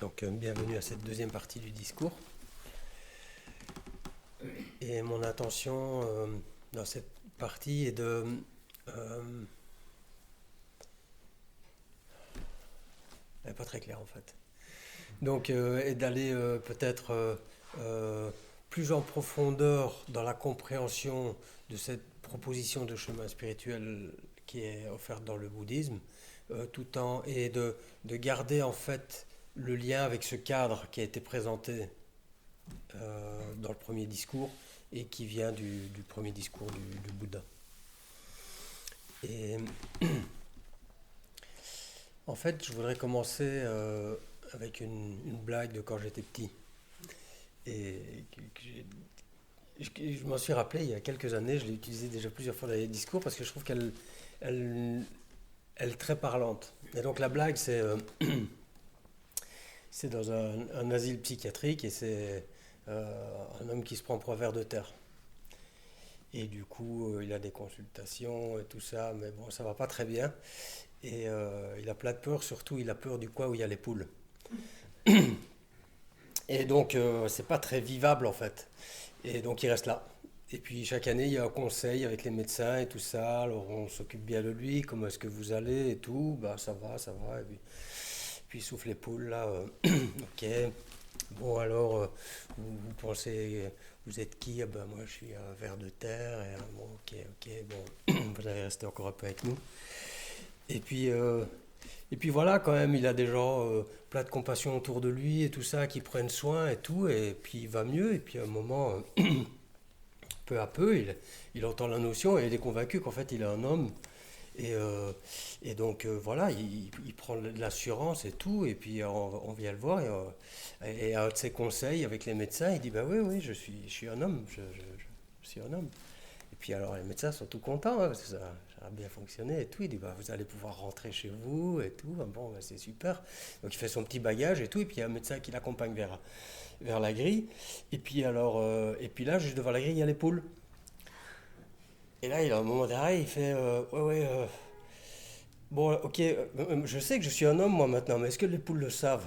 Donc, bienvenue à cette deuxième partie du discours. Et mon intention dans cette partie est de... elle n'est pas très claire en fait. Donc, et d'aller peut-être plus en profondeur dans la compréhension de cette proposition de chemin spirituel qui est offerte dans le bouddhisme, et de garder en fait le lien avec ce cadre qui a été présenté dans le premier discours et qui vient du premier discours du Bouddha. Et en fait, je voudrais commencer avec une blague de quand j'étais petit. Et je m'en suis rappelé il y a quelques années, je l'ai utilisée déjà plusieurs fois dans les discours parce que je trouve qu'elle est très parlante. Et donc la blague, c'est dans un asile psychiatrique et c'est un homme qui se prend pour un ver de terre. Et du coup, il a des consultations et tout ça, mais bon, ça va pas très bien. Et il a plein de peur, surtout il a peur du coin où il y a les poules. Et donc, c'est pas très vivable en fait. Et donc, il reste là. Et puis, chaque année, il y a un conseil avec les médecins et tout ça. Alors, on s'occupe bien de lui. Comment est-ce que vous allez et tout. Bah, ça va, ça va. Et puis il souffle les poules là. Ok. Bon, alors, vous pensez, vous êtes qui? Ah ben, moi, je suis un ver de terre. Et, bon, ok, bon, vous allez rester encore un peu avec nous. Et puis voilà, quand même, il a des gens plein de compassion autour de lui et tout ça, qui prennent soin et tout, et puis il va mieux, et puis à un moment, peu à peu, il entend la notion et il est convaincu qu'en fait, il est un homme. Et donc, voilà, il prend de l'assurance et tout, et puis on vient le voir, et un de ses conseils avec les médecins, il dit, bah oui, je suis un homme, je suis un homme. Et puis alors les médecins sont tout contents, hein, parce que ça a bien fonctionné et tout. Il dit bah, vous allez pouvoir rentrer chez vous et tout. Ah bon, bah, c'est super. Donc il fait son petit bagage et tout. Et puis il y a un médecin qui l'accompagne vers la grille. Et puis et puis là, juste devant la grille, il y a les poules. Et là, il a un moment d'arrêt, il fait ouais, bon, ok, je sais que je suis un homme moi maintenant, mais est-ce que les poules le savent?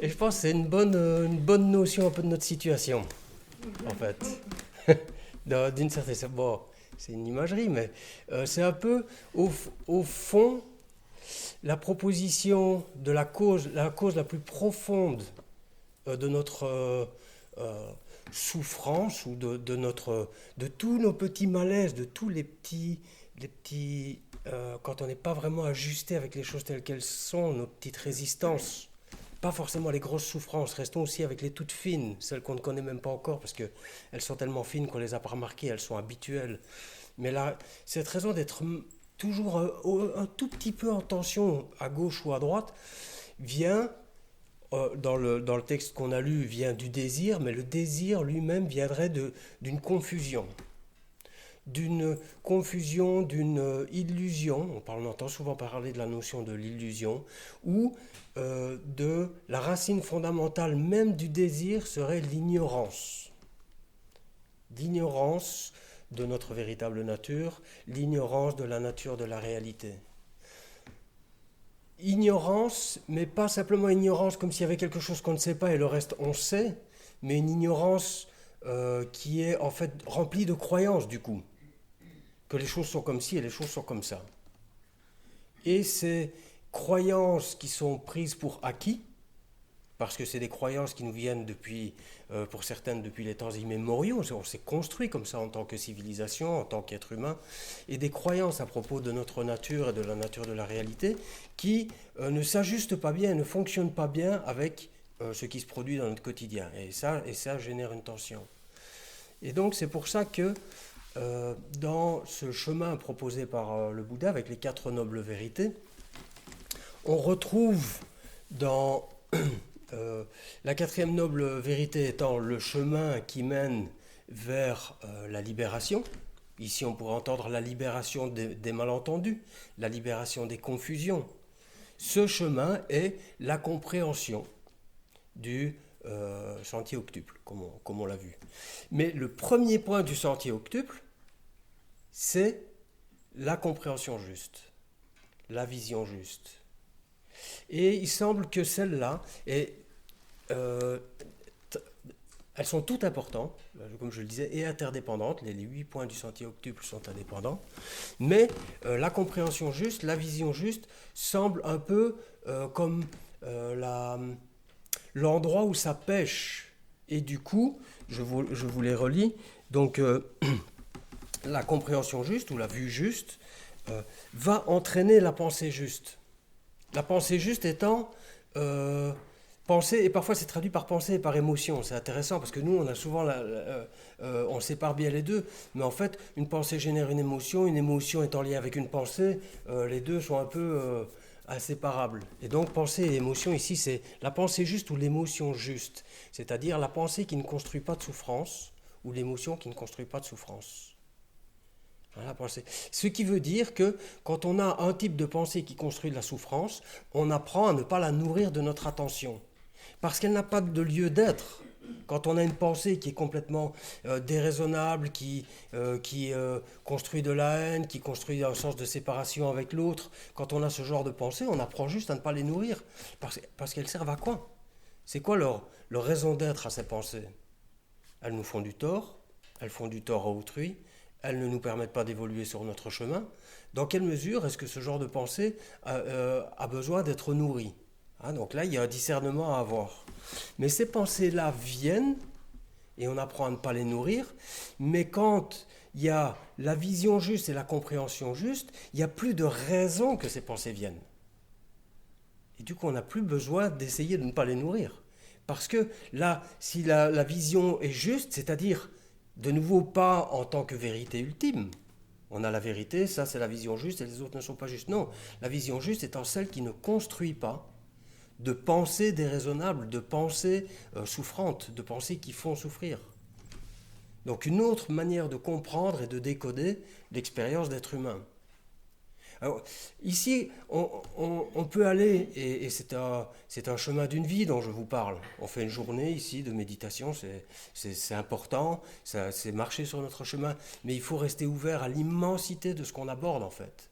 Et je pense que c'est une bonne notion un peu de notre situation, en fait. D'une certaine façon, bon, c'est une imagerie, mais c'est un peu, au fond, la proposition de la cause la plus profonde de notre souffrance ou de tous nos petits malaises, de tous les petits quand on n'est pas vraiment ajusté avec les choses telles qu'elles sont, nos petites résistances. Pas forcément les grosses souffrances, restons aussi avec les toutes fines, celles qu'on ne connaît même pas encore, parce qu'elles sont tellement fines qu'on ne les a pas remarquées, elles sont habituelles. Mais là, cette raison d'être toujours un tout petit peu en tension, à gauche ou à droite, vient, dans le texte qu'on a lu, vient du désir, mais le désir lui-même viendrait d'une confusion. D'une confusion, d'une illusion, on entend souvent parler de la notion de l'illusion, ou de la racine fondamentale même du désir serait l'ignorance. L'ignorance de notre véritable nature, l'ignorance de la nature de la réalité. Ignorance, mais pas simplement ignorance comme s'il y avait quelque chose qu'on ne sait pas et le reste on sait, mais une ignorance qui est en fait remplie de croyances du coup. Que les choses sont comme ci et les choses sont comme ça. Et ces croyances qui sont prises pour acquis, parce que c'est des croyances qui nous viennent pour certaines depuis les temps immémoriaux, on s'est construit comme ça en tant que civilisation, en tant qu'être humain, et des croyances à propos de notre nature et de la nature de la réalité qui ne s'ajustent pas bien, ne fonctionnent pas bien avec ce qui se produit dans notre quotidien. Et ça génère une tension. Et donc c'est pour ça que dans ce chemin proposé par le Bouddha avec les 4 nobles vérités, on retrouve dans la 4e noble vérité étant le chemin qui mène vers la libération. Ici, on pourrait entendre la libération des malentendus, la libération des confusions. Ce chemin est la compréhension du sentier octuple, comme on l'a vu. Mais le premier point du sentier octuple, c'est la compréhension juste, la vision juste. Et il semble que celle-là, euh, elles sont toutes importantes, comme je le disais, et interdépendantes. Les 8 points du sentier octuple sont indépendants. Mais la compréhension juste, la vision juste, semble un peu comme l'endroit où ça pêche. Et du coup, je vous les relis. Donc, la compréhension juste ou la vue juste va entraîner la pensée juste. La pensée juste étant pensée, et parfois c'est traduit par pensée et par émotion. C'est intéressant parce que nous, on a souvent, on sépare bien les deux, mais en fait, une pensée génère une émotion est en lien avec une pensée, les deux sont un peu inséparables. Et donc, pensée et émotion, ici, c'est la pensée juste ou l'émotion juste, c'est-à-dire la pensée qui ne construit pas de souffrance ou l'émotion qui ne construit pas de souffrance. Voilà, pensée. Ce qui veut dire que quand on a un type de pensée qui construit de la souffrance, on apprend à ne pas la nourrir de notre attention. Parce qu'elle n'a pas de lieu d'être. Quand on a une pensée qui est complètement déraisonnable, qui construit de la haine, qui construit un sens de séparation avec l'autre, quand on a ce genre de pensée, on apprend juste à ne pas les nourrir. Parce qu'elles servent à quoi? C'est quoi leur raison d'être à ces pensées? Elles nous font du tort, elles font du tort à autrui, elles ne nous permettent pas d'évoluer sur notre chemin. Dans quelle mesure est-ce que ce genre de pensée a besoin d'être nourri? Donc là, il y a un discernement à avoir. Mais ces pensées-là viennent, et on apprend à ne pas les nourrir, mais quand il y a la vision juste et la compréhension juste, il n'y a plus de raison que ces pensées viennent. Et du coup, on n'a plus besoin d'essayer de ne pas les nourrir. Parce que là, si la vision est juste, c'est-à-dire de nouveau pas en tant que vérité ultime, on a la vérité, ça c'est la vision juste et les autres ne sont pas justes. Non, la vision juste étant celle qui ne construit pas de pensées déraisonnables, de pensées souffrantes, de pensées qui font souffrir. Donc une autre manière de comprendre et de décoder l'expérience d'être humain. Alors, ici, on peut aller, et c'est un chemin d'une vie dont je vous parle. On fait une journée ici de méditation, c'est important, c'est marcher sur notre chemin, mais il faut rester ouvert à l'immensité de ce qu'on aborde en fait.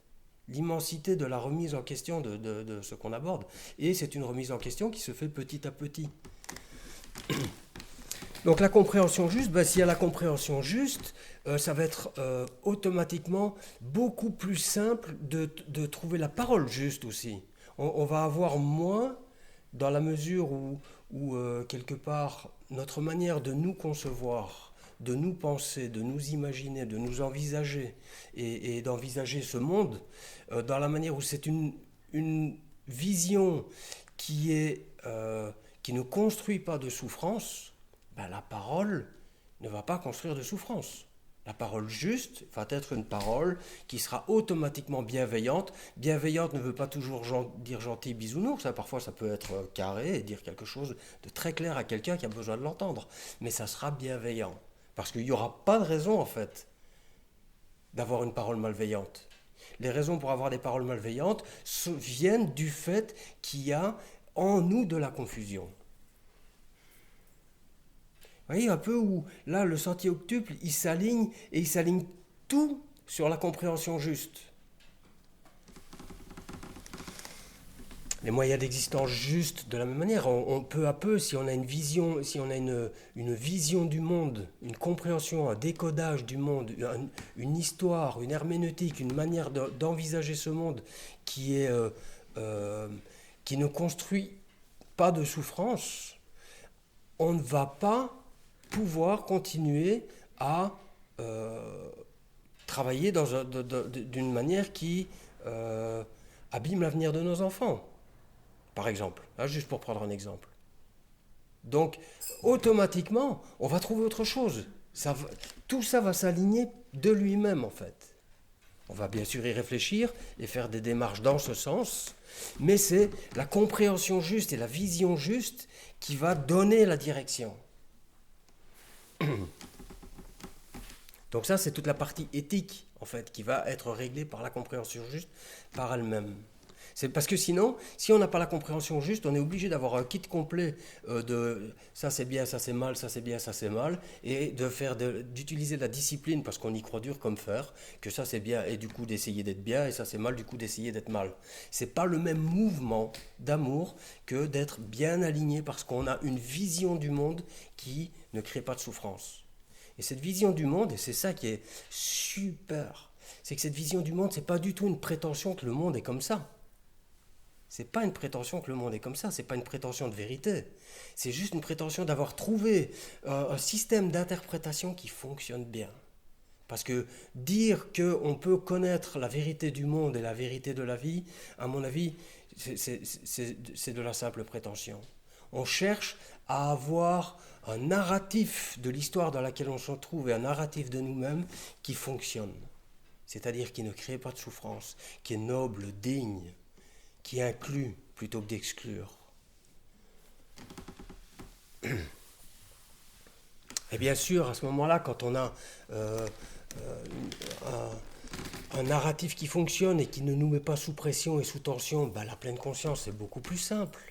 L'immensité de la remise en question de ce qu'on aborde. Et c'est une remise en question qui se fait petit à petit. Donc la compréhension juste, s'il y a la compréhension juste, ça va être automatiquement beaucoup plus simple de trouver la parole juste aussi. On va avoir moins, dans la mesure où quelque part, notre manière de nous concevoir, de nous penser, de nous imaginer, de nous envisager et d'envisager ce monde, dans la manière où c'est une vision qui ne construit pas de souffrance, la parole ne va pas construire de souffrance. La parole juste va être une parole qui sera automatiquement bienveillante. Bienveillante ne veut pas toujours dire gentil bisounours, parfois ça peut être carré et dire quelque chose de très clair à quelqu'un qui a besoin de l'entendre. Mais ça sera bienveillant. Parce qu'il n'y aura pas de raison en fait d'avoir une parole malveillante. Les raisons pour avoir des paroles malveillantes viennent du fait qu'il y a en nous de la confusion. Vous voyez un peu où, là, le sentier octuple, il s'aligne, et il s'aligne tout sur la compréhension juste. Les moyens d'existence juste, de la même manière, on peu à peu, si on a une vision, si on a une vision du monde, une compréhension, un décodage du monde, une histoire, une herméneutique, une manière d'envisager ce monde qui ne construit pas de souffrance, on ne va pas pouvoir continuer à travailler d'une manière qui abîme l'avenir de nos enfants, par exemple, juste pour prendre un exemple. Donc, automatiquement, on va trouver autre chose. Tout ça va s'aligner de lui-même, en fait. On va bien sûr y réfléchir et faire des démarches dans ce sens, mais c'est la compréhension juste et la vision juste qui va donner la direction. Donc c'est toute la partie éthique, en fait, qui va être réglée par la compréhension juste par elle-même. C'est parce que sinon, si on n'a pas la compréhension juste, on est obligé d'avoir un kit complet de ça c'est bien, ça c'est mal, ça c'est bien, ça c'est mal, et d'utiliser la discipline parce qu'on y croit dur comme fer, que ça c'est bien et du coup d'essayer d'être bien et ça c'est mal du coup d'essayer d'être mal. C'est pas le même mouvement d'amour que d'être bien aligné parce qu'on a une vision du monde qui ne crée pas de souffrance. Et cette vision du monde, et c'est ça qui est super, c'est que cette vision du monde, c'est pas du tout une prétention que le monde est comme ça. C'est pas une prétention que le monde est comme ça, c'est pas une prétention de vérité. C'est juste une prétention d'avoir trouvé un système d'interprétation qui fonctionne bien. Parce que dire qu'on peut connaître la vérité du monde et la vérité de la vie, à mon avis, c'est de la simple prétention. On cherche à avoir un narratif de l'histoire dans laquelle on se trouve et un narratif de nous-mêmes qui fonctionne. C'est-à-dire qui ne crée pas de souffrance, qui est noble, digne, qui inclut plutôt que d'exclure. Et bien sûr, à ce moment-là, quand on a un narratif qui fonctionne et qui ne nous met pas sous pression et sous tension, ben, la pleine conscience, c'est beaucoup plus simple.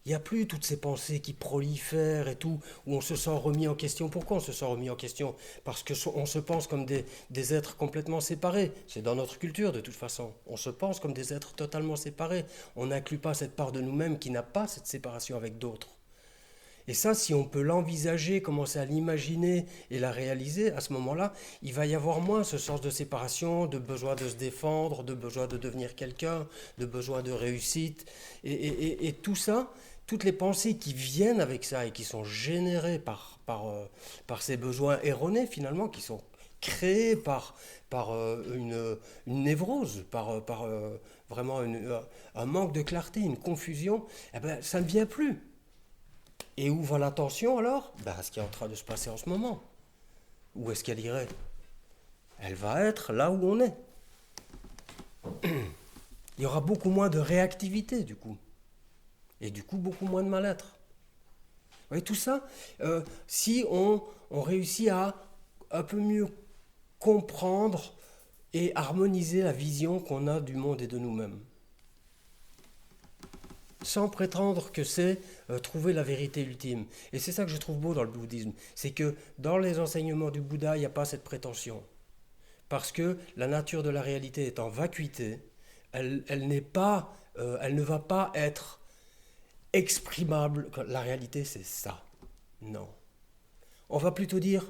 Il n'y a plus toutes ces pensées qui prolifèrent et tout, où on se sent remis en question. Pourquoi on se sent remis en question? Parce qu'on se pense comme des êtres complètement séparés. C'est dans notre culture de toute façon. On se pense comme des êtres totalement séparés. On n'inclut pas cette part de nous-mêmes qui n'a pas cette séparation avec d'autres. Et ça, si on peut l'envisager, commencer à l'imaginer et la réaliser, à ce moment-là, il va y avoir moins ce sens de séparation, de besoin de se défendre, de besoin de devenir quelqu'un, de besoin de réussite. Et tout ça, toutes les pensées qui viennent avec ça et qui sont générées par ces besoins erronés finalement, qui sont créés par une névrose, par vraiment un manque de clarté, une confusion, eh ben, ça ne vient plus. Et où va l'attention alors? Ben, ce qui est en train de se passer en ce moment. Où est-ce qu'elle irait? Elle va être là où on est. Il y aura beaucoup moins de réactivité du coup. Et du coup beaucoup moins de mal-être. Vous voyez tout ça, si on réussit à un peu mieux comprendre et harmoniser la vision qu'on a du monde et de nous-mêmes. Sans prétendre que c'est trouver la vérité ultime. Et c'est ça que je trouve beau dans le bouddhisme, c'est que dans les enseignements du Bouddha, il n'y a pas cette prétention. Parce que la nature de la réalité est en vacuité, elle ne va pas être exprimable. La réalité, c'est ça. Non. On va plutôt dire,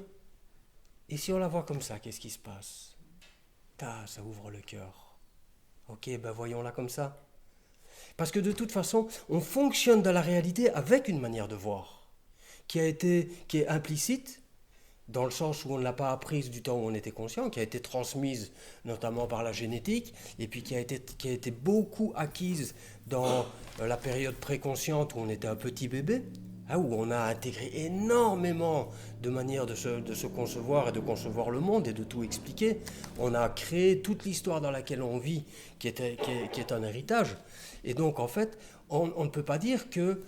et si on la voit comme ça, qu'est-ce qui se passe? Ça ouvre le cœur. Ok, ben voyons-la comme ça. Parce que de toute façon, on fonctionne dans la réalité avec une manière de voir, qui est implicite, dans le sens où on ne l'a pas apprise du temps où on était conscient, qui a été transmise notamment par la génétique, et puis qui a été beaucoup acquise dans la période préconsciente où on était un petit bébé, où on a intégré énormément de manières de se concevoir et de concevoir le monde et de tout expliquer. On a créé toute l'histoire dans laquelle on vit, qui est un héritage. Et donc, en fait, on ne peut pas dire que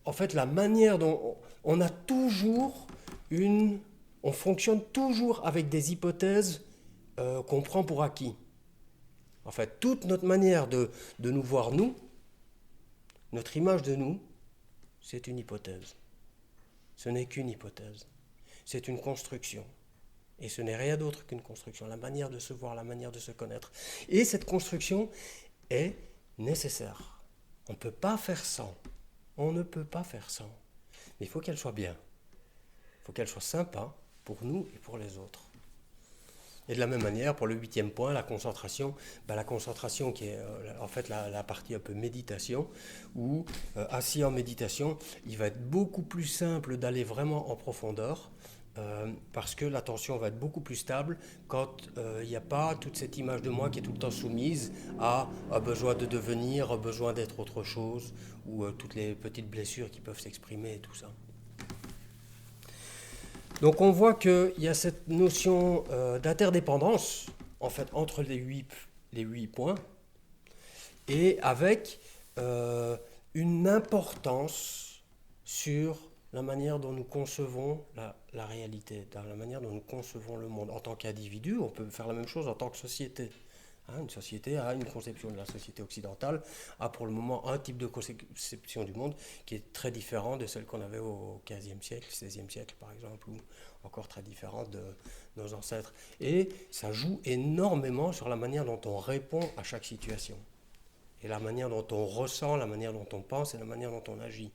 en fait, la manière dont on a toujours on fonctionne toujours avec des hypothèses qu'on prend pour acquis. En fait, toute notre manière de nous voir, notre image de nous, c'est une hypothèse. Ce n'est qu'une hypothèse. C'est une construction. Et ce n'est rien d'autre qu'une construction. La manière de se voir, la manière de se connaître. Et cette construction est nécessaire. On ne peut pas faire sans. On ne peut pas faire sans. Mais il faut qu'elle soit bien. Il faut qu'elle soit sympa pour nous et pour les autres. Et de la même manière, pour le 8e point, la concentration, la concentration qui est en fait la partie un peu méditation, où assis en méditation, il va être beaucoup plus simple d'aller vraiment en profondeur, parce que l'attention va être beaucoup plus stable quand il n'y a pas toute cette image de moi qui est tout le temps soumise à un besoin de devenir, un besoin d'être autre chose, ou toutes les petites blessures qui peuvent s'exprimer et tout ça. Donc on voit qu'il y a cette notion d'interdépendance en fait, entre les 8 points et avec une importance sur la manière dont nous concevons la réalité, dans la manière dont nous concevons le monde. En tant qu'individu, on peut faire la même chose en tant que société. Une société a une conception de la société occidentale, a pour le moment un type de conception du monde qui est très différent de celle qu'on avait au XVe siècle, XVIe siècle par exemple, ou encore très différente de nos ancêtres. Et ça joue énormément sur la manière dont on répond à chaque situation. Et la manière dont on ressent, la manière dont on pense et la manière dont on agit.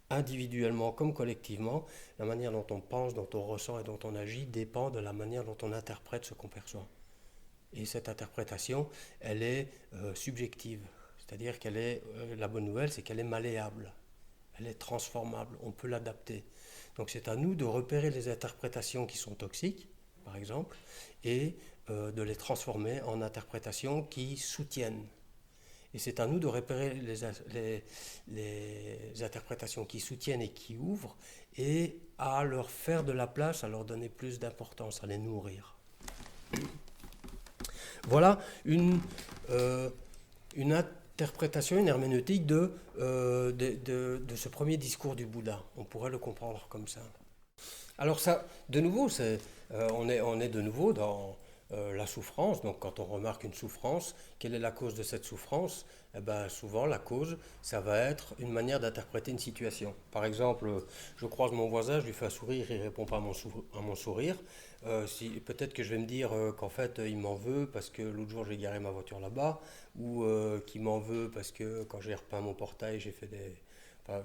Individuellement comme collectivement, la manière dont on pense, dont on ressent et dont on agit dépend de la manière dont on interprète ce qu'on perçoit. Et cette interprétation, elle est subjective. C'est-à-dire qu'elle est, la bonne nouvelle, c'est qu'elle est malléable. Elle est transformable, on peut l'adapter. Donc c'est à nous de repérer les interprétations qui sont toxiques, par exemple, et de les transformer en interprétations qui soutiennent. Et c'est à nous de repérer les interprétations qui soutiennent et qui ouvrent, et à leur faire de la place, à leur donner plus d'importance, à les nourrir. Voilà une interprétation, une herméneutique de ce premier discours du Bouddha. On pourrait le comprendre comme ça. Alors ça, de nouveau, on est de nouveau dans la souffrance. Donc quand on remarque une souffrance, quelle est la cause de cette souffrance? Eh ben, souvent la cause, ça va être une manière d'interpréter une situation. Par exemple, je croise mon voisin, je lui fais un sourire, il ne répond pas à mon sourire. Peut-être que je vais me dire qu'en fait il m'en veut parce que l'autre jour j'ai garé ma voiture là-bas, ou qu'il m'en veut parce que quand j'ai repeint mon portail j'ai fait enfin,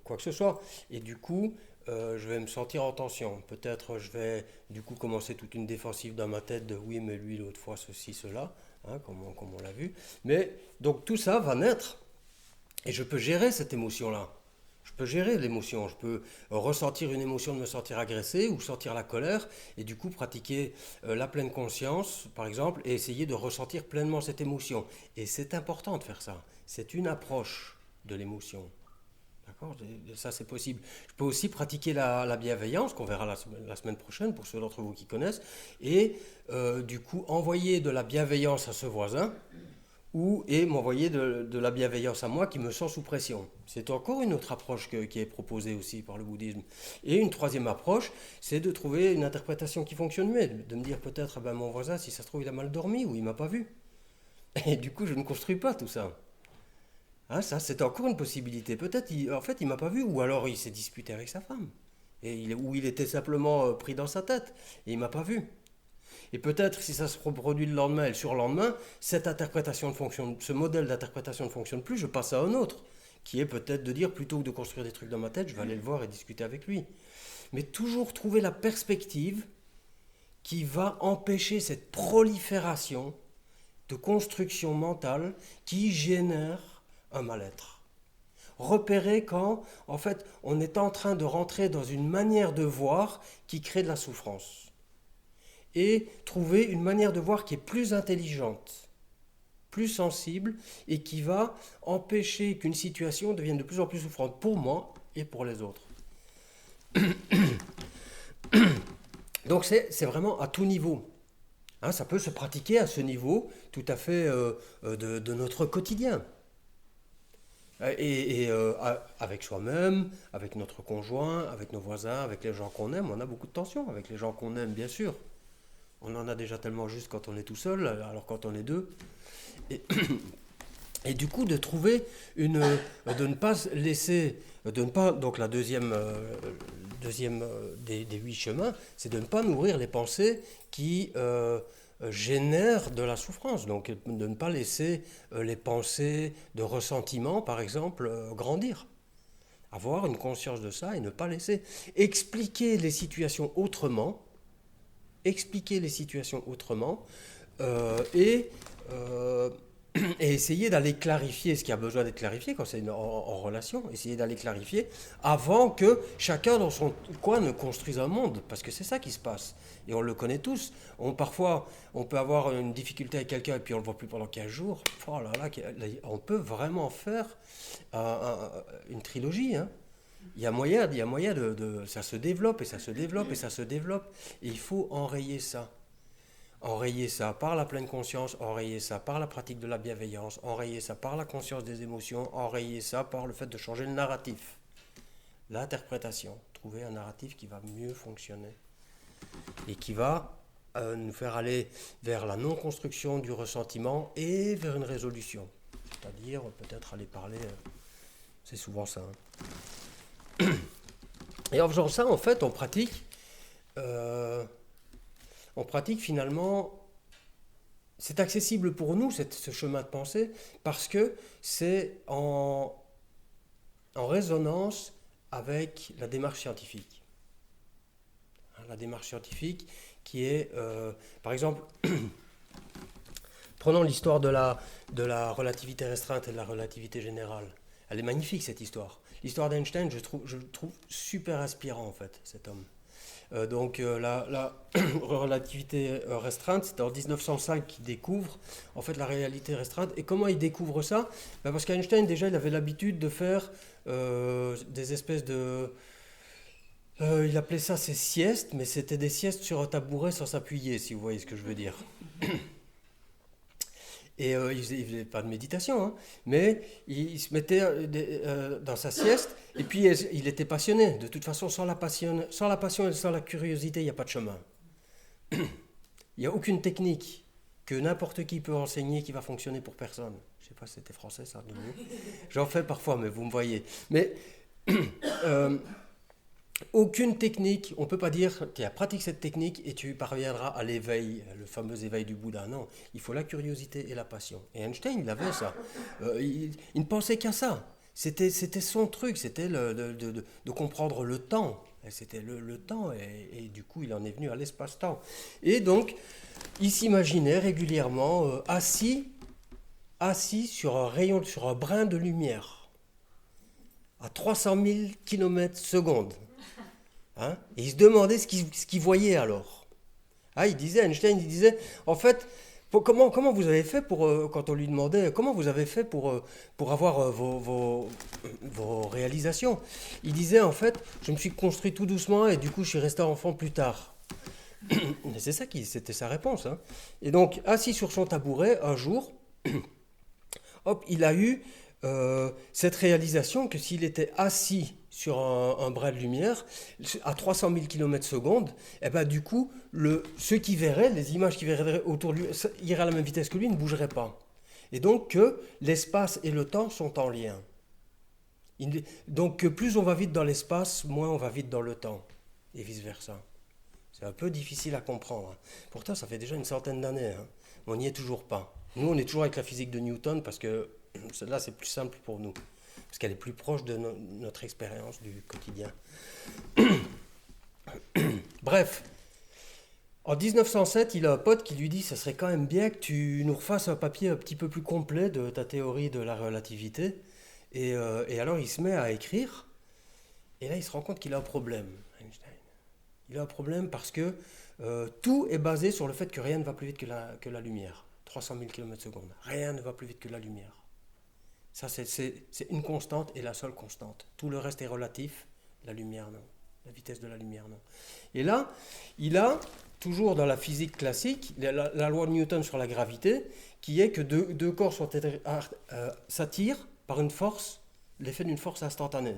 quoi que ce soit. Et du coup, je vais me sentir en tension. Peut-être je vais du coup commencer toute une défensive dans ma tête de oui mais lui l'autre fois ceci, cela, comme on l'a vu. Mais donc tout ça va naître et je peux gérer cette émotion-là. Je peux gérer l'émotion, je peux ressentir une émotion de me sentir agressé ou sentir la colère et du coup pratiquer la pleine conscience par exemple et essayer de ressentir pleinement cette émotion. Et c'est important de faire ça. C'est une approche de l'émotion. D'accord? Ça, c'est possible. Je peux aussi pratiquer la bienveillance, qu'on verra la semaine prochaine, pour ceux d'entre vous qui connaissent, et du coup, envoyer de la bienveillance à ce voisin, et m'envoyer de la bienveillance à moi qui me sent sous pression. C'est encore une autre approche qui est proposée aussi par le bouddhisme. Et une troisième approche, c'est de trouver une interprétation qui fonctionne mieux, de me dire peut-être, mon voisin, si ça se trouve, il a mal dormi ou il m'a pas vu. Et du coup, je ne construis pas tout ça. Ça, c'est encore une possibilité. Peut-être, en fait, il m'a pas vu, ou alors il s'est disputé avec sa femme, ou il était simplement pris dans sa tête, et il m'a pas vu. Et peut-être, si ça se reproduit le lendemain et le surlendemain, ce modèle d'interprétation ne fonctionne plus, je passe à un autre, qui est peut-être de dire, plutôt que de construire des trucs dans ma tête, je vais aller le voir et discuter avec lui. Mais toujours trouver la perspective qui va empêcher cette prolifération de construction mentale qui génère un mal-être. Repérer quand, en fait, on est en train de rentrer dans une manière de voir qui crée de la souffrance. Et trouver une manière de voir qui est plus intelligente, plus sensible, et qui va empêcher qu'une situation devienne de plus en plus souffrante pour moi et pour les autres. Donc c'est vraiment à tout niveau. Ça peut se pratiquer à ce niveau tout à fait de notre quotidien. Avec soi-même, avec notre conjoint, avec nos voisins, avec les gens qu'on aime, on a beaucoup de tensions avec les gens qu'on aime, bien sûr. On en a déjà tellement juste quand on est tout seul, alors quand on est deux. Et du coup, de trouver de ne pas laisser, donc la deuxième des 8 chemins, c'est de ne pas nourrir les pensées qui génèrent de la souffrance. Donc de ne pas laisser les pensées de ressentiment, par exemple, grandir. Avoir une conscience de ça et ne pas laisser. Expliquer les situations autrement, et essayer d'aller clarifier ce qui a besoin d'être clarifié quand c'est en relation, essayer d'aller clarifier avant que chacun dans son coin ne construise un monde, parce que c'est ça qui se passe. Et on le connaît tous. Parfois, on peut avoir une difficulté avec quelqu'un et puis on ne le voit plus pendant 15 jours. Oh là là, on peut vraiment faire une trilogie, hein. Il y a moyen ça se développe et ça se développe et ça se développe. Et il faut enrayer ça. Enrayer ça par la pleine conscience, enrayer ça par la pratique de la bienveillance, enrayer ça par la conscience des émotions, enrayer ça par le fait de changer le narratif. L'interprétation. Trouver un narratif qui va mieux fonctionner et qui va nous faire aller vers la non-construction du ressentiment et vers une résolution. C'est-à-dire peut-être aller parler, c'est souvent ça. Hein. Et en faisant ça, en fait, on pratique finalement, c'est accessible pour nous, ce chemin de pensée, parce que c'est en résonance avec la démarche scientifique. La démarche scientifique qui est, par exemple, prenons l'histoire de la relativité restreinte et de la relativité générale. Elle est magnifique, cette histoire. L'histoire d'Einstein, je le trouve super inspirant, en fait, cet homme. La relativité restreinte, c'est en 1905 qu'il découvre en fait la réalité restreinte. Et comment il découvre ça? Parce qu'Einstein, déjà, il avait l'habitude de faire des espèces de... il appelait ça ses siestes, mais c'était des siestes sur un tabouret sans s'appuyer, si vous voyez ce que je veux dire. Et il faisait pas de méditation, hein, mais il se mettait dans sa sieste, et puis il était passionné. De toute façon, sans la passion et sans la curiosité, il n'y a pas de chemin. Il n'y a aucune technique que n'importe qui peut enseigner qui va fonctionner pour personne. Je ne sais pas si c'était français, ça. J'en fais parfois, mais vous me voyez. Mais aucune technique, on ne peut pas dire tu pratiques cette technique et tu parviendras à l'éveil, le fameux éveil du Bouddha. Non, il faut la curiosité et la passion. Et Einstein, il avait ça. Il ne pensait qu'à ça. C'était son truc, c'était de comprendre le temps. C'était le temps et du coup, il en est venu à l'espace-temps. Et donc, il s'imaginait régulièrement assis sur un rayon, sur un brin de lumière à 300 000 km/s. Hein? Et il se demandait ce qu'il voyait alors. Ah, Einstein disait, en fait, comment vous avez fait pour, quand on lui demandait, comment vous avez fait pour avoir vos réalisations? Il disait, en fait, je me suis construit tout doucement et du coup, je suis resté enfant plus tard. Et c'est ça c'était sa réponse. Hein. Et donc, assis sur son tabouret, un jour, hop, il a eu cette réalisation que s'il était assis sur un brin de lumière à 300 000 km/s, et ben du coup, ceux qui verraient, les images qui verraient autour de lui, iraient à la même vitesse que lui, ne bougeraient pas. Et donc que l'espace et le temps sont en lien. Donc que plus on va vite dans l'espace, moins on va vite dans le temps, et vice-versa. C'est un peu difficile à comprendre. Pourtant, ça fait déjà une centaine d'années. Hein. On n'y est toujours pas. Nous, on est toujours avec la physique de Newton parce que là, c'est plus simple pour nous. Parce qu'elle est plus proche de notre expérience du quotidien. Bref, en 1907, il a un pote qui lui dit « Ça serait quand même bien que tu nous refasses un papier un petit peu plus complet de ta théorie de la relativité. » Et alors, il se met à écrire. Et là, il se rend compte qu'il a un problème, Einstein. Il a un problème parce que tout est basé sur le fait que rien ne va plus vite que la lumière. 300 000 km/s. Rien ne va plus vite que la lumière. Ça, c'est une constante et la seule constante. Tout le reste est relatif. La lumière, non. La vitesse de la lumière, non. Et là, il a, toujours dans la physique classique, la loi de Newton sur la gravité, qui est que deux corps s'attirent par une force, l'effet d'une force instantanée.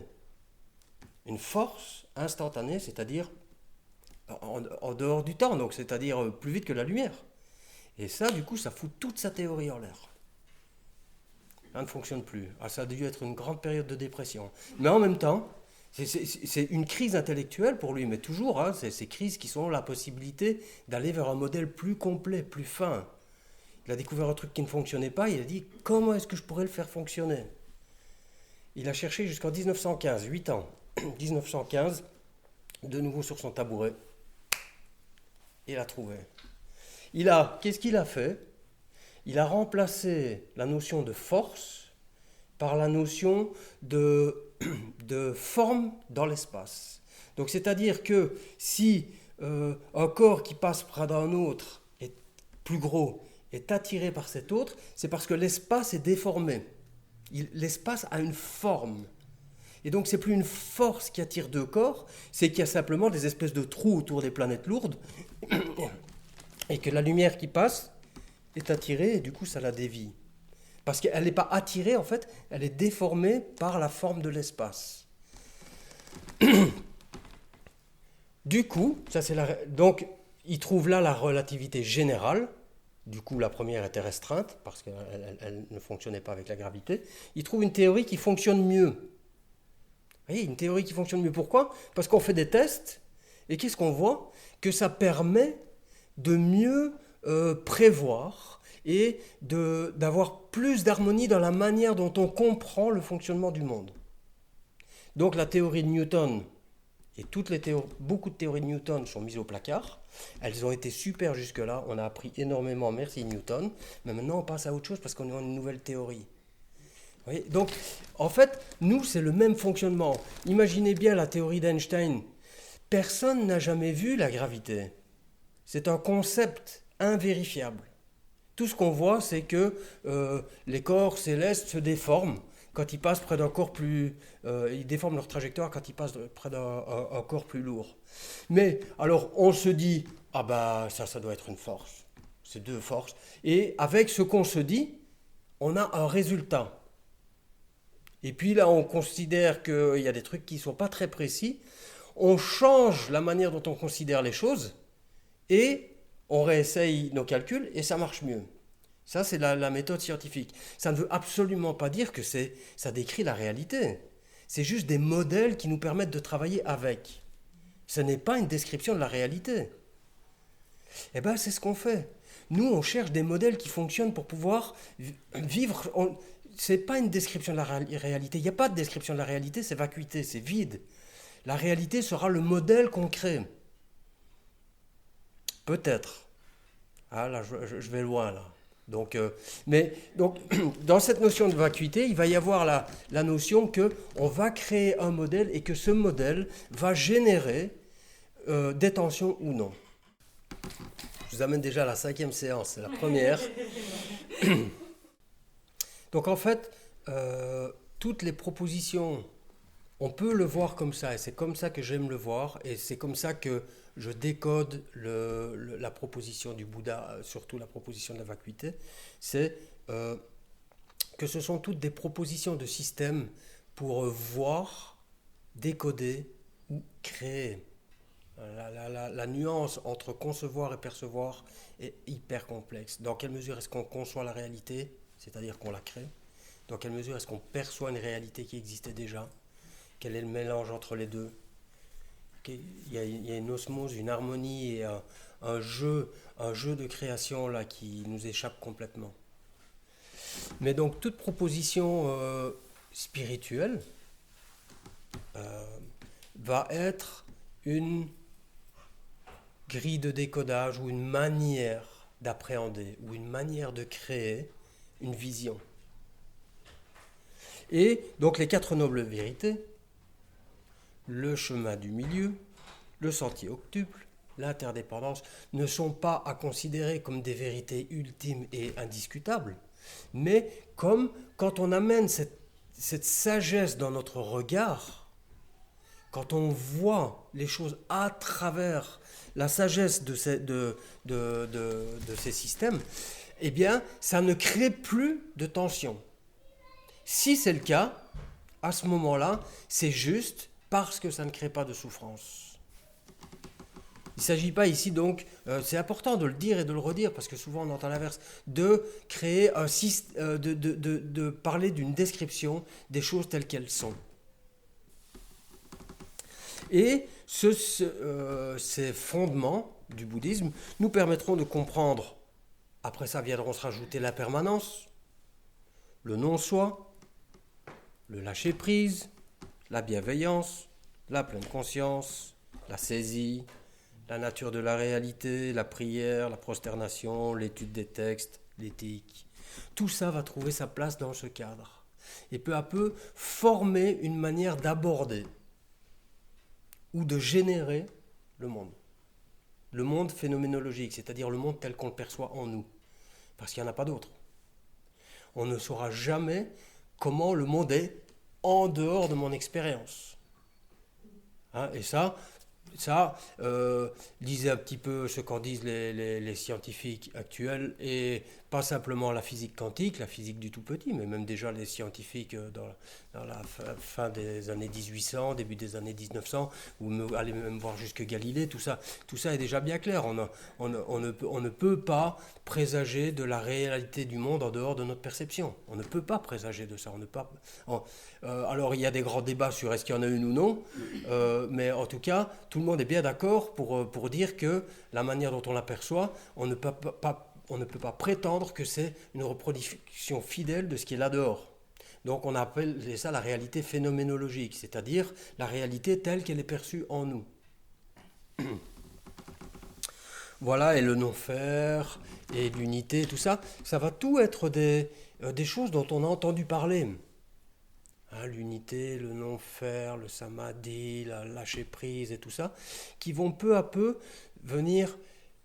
Une force instantanée, c'est-à-dire en dehors du temps, donc c'est-à-dire plus vite que la lumière. Et ça, du coup, ça fout toute sa théorie en l'air. Ça ne fonctionne plus. Ah, ça a dû être une grande période de dépression. Mais en même temps, c'est une crise intellectuelle pour lui, mais toujours, hein, c'est ces crises qui sont la possibilité d'aller vers un modèle plus complet, plus fin. Il a découvert un truc qui ne fonctionnait pas, il a dit « Comment est-ce que je pourrais le faire fonctionner ?» Il a cherché jusqu'en 1915, 8 ans. 1915, de nouveau sur son tabouret. Il a trouvé. Qu'est-ce qu'il a fait? Il a remplacé la notion de force par la notion de forme dans l'espace. Donc c'est-à-dire que si un corps qui passe près d'un autre est plus gros, est attiré par cet autre, c'est parce que l'espace est déformé. L'espace a une forme. Et donc c'est plus une force qui attire deux corps, c'est qu'il y a simplement des espèces de trous autour des planètes lourdes et que la lumière qui passe est attirée et du coup ça la dévie. Parce qu'elle n'est pas attirée en fait, elle est déformée par la forme de l'espace. Du coup, donc il trouve là la relativité générale. Du coup, la première était restreinte parce qu'elle ne fonctionnait pas avec la gravité. Il trouve une théorie qui fonctionne mieux. Vous voyez, une théorie qui fonctionne mieux. Pourquoi? Parce qu'on fait des tests et qu'est-ce qu'on voit? Que ça permet de mieux prévoir et d'avoir plus d'harmonie dans la manière dont on comprend le fonctionnement du monde. Donc la théorie de Newton et beaucoup de théories de Newton sont mises au placard. Elles ont été super jusque-là, on a appris énormément, merci Newton, mais maintenant on passe à autre chose parce qu'on a une nouvelle théorie. Vous voyez? Donc en fait, nous c'est le même fonctionnement. Imaginez bien la théorie d'Einstein. Personne n'a jamais vu la gravité. C'est un concept invérifiable. Tout ce qu'on voit, c'est que les corps célestes se déforment quand ils passent près d'un corps plus... ils déforment leur trajectoire quand ils passent près d'un corps plus lourd. Mais alors, on se dit, ah bah ça doit être une force. C'est deux forces. Et avec ce qu'on se dit, on a un résultat. Et puis là, on considère qu'il y a des trucs qui ne sont pas très précis. On change la manière dont on considère les choses et on réessaye nos calculs et ça marche mieux. Ça, c'est la méthode scientifique. Ça ne veut absolument pas dire que ça décrit la réalité. C'est juste des modèles qui nous permettent de travailler avec. Ce n'est pas une description de la réalité. Eh bien, c'est ce qu'on fait. Nous, on cherche des modèles qui fonctionnent pour pouvoir vivre. Ce n'est pas une description de la réalité. Il n'y a pas de description de la réalité, c'est vacuité, c'est vide. La réalité sera le modèle qu'on crée. Peut-être. Ah là, je vais loin là. Donc, dans cette notion de vacuité, il va y avoir la notion qu'on va créer un modèle et que ce modèle va générer des tensions ou non. Je vous amène déjà à la 5e séance, c'est la première. Donc en fait, toutes les propositions, on peut le voir comme ça, et c'est comme ça que j'aime le voir, et c'est comme ça que je décode la proposition du Bouddha, surtout la proposition de la vacuité, c'est que ce sont toutes des propositions de système pour voir, décoder ou créer. La nuance entre concevoir et percevoir est hyper complexe. Dans quelle mesure est-ce qu'on conçoit la réalité, c'est-à-dire qu'on la crée? Dans quelle mesure est-ce qu'on perçoit une réalité qui existait déjà? Quel est le mélange entre les deux? Il y a une osmose, une harmonie et un jeu de création là qui nous échappe complètement. Mais donc toute proposition spirituelle va être une grille de décodage ou une manière d'appréhender ou une manière de créer une vision. Et donc les 4 nobles vérités, le chemin du milieu, le sentier octuple, l'interdépendance, ne sont pas à considérer comme des vérités ultimes et indiscutables, mais comme quand on amène cette sagesse dans notre regard, quand on voit les choses à travers la sagesse de ces systèmes, eh bien, ça ne crée plus de tension. Si c'est le cas, à ce moment-là, c'est juste parce que ça ne crée pas de souffrance. Il ne s'agit pas ici donc, c'est important de le dire et de le redire, parce que souvent on entend l'inverse, de créer un système, de parler d'une description des choses telles qu'elles sont. Et ces fondements du bouddhisme nous permettront de comprendre, après ça viendront se rajouter l'impermanence, le non-soi, le lâcher-prise, la bienveillance, la pleine conscience, la saisie, la nature de la réalité, la prière, la prosternation, l'étude des textes, l'éthique. Tout ça va trouver sa place dans ce cadre et peu à peu former une manière d'aborder ou de générer le monde. Le monde phénoménologique, c'est-à-dire le monde tel qu'on le perçoit en nous, parce qu'il n'y en a pas d'autre. On ne saura jamais comment le monde est en dehors de mon expérience. Et ça, Ça, lisez un petit peu ce qu'en disent les scientifiques actuels, et pas simplement la physique quantique, la physique du tout petit, mais même déjà les scientifiques dans la fin des années 1800, début des années 1900, ou allez même voir jusque Galilée, tout ça est déjà bien clair. On ne peut pas présager de la réalité du monde en dehors de notre perception. On ne peut pas présager de ça. Alors il y a des grands débats sur est-ce qu'il y en a une ou non, mais en tout cas, tout le monde est bien d'accord pour dire que la manière dont on l'aperçoit, on ne peut pas prétendre que c'est une reproduction fidèle de ce qui est là dehors. Donc on appelle ça la réalité phénoménologique, c'est-à-dire la réalité telle qu'elle est perçue en nous. Voilà, et le non-faire, et l'unité, tout ça, ça va tout être des choses dont on a entendu parler. Hein, l'unité, le non-faire, le samadhi, la lâcher prise et tout ça, qui vont peu à peu venir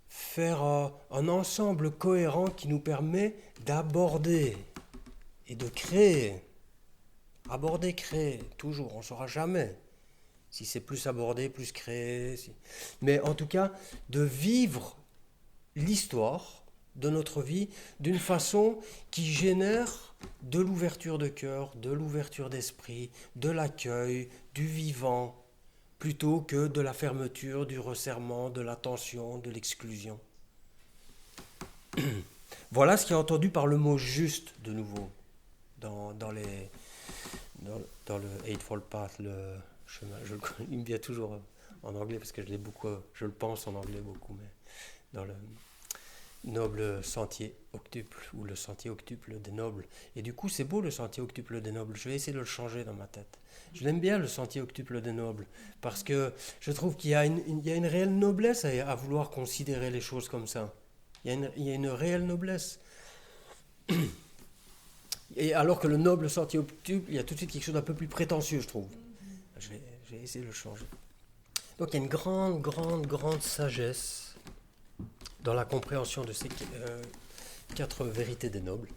faire un ensemble cohérent qui nous permet d'aborder et de créer. Aborder, créer, toujours, on ne saura jamais si c'est plus aborder, plus créer. Mais en tout cas, de vivre l'histoire de notre vie d'une façon qui génère de l'ouverture de cœur, de l'ouverture d'esprit, de l'accueil, du vivant, plutôt que de la fermeture, du resserrement, de la tension, de l'exclusion. Voilà ce qui est entendu par le mot juste, de nouveau, dans le Eightfold Path, le chemin. Il me vient toujours en anglais parce que je le pense en anglais beaucoup, mais dans le noble sentier octuple, ou le sentier octuple des nobles. Et du coup, c'est beau le sentier octuple des nobles. Je vais essayer de le changer dans ma tête. Je l'aime bien, le sentier octuple des nobles, parce que je trouve qu'il y a une réelle noblesse à vouloir considérer les choses comme ça. Il y a une réelle noblesse. Et alors que le noble sentier octuple, il y a tout de suite quelque chose d'un peu plus prétentieux, je trouve. Je vais essayer de le changer. Donc il y a une grande, grande, grande sagesse dans la compréhension de ces 4 vérités des nobles.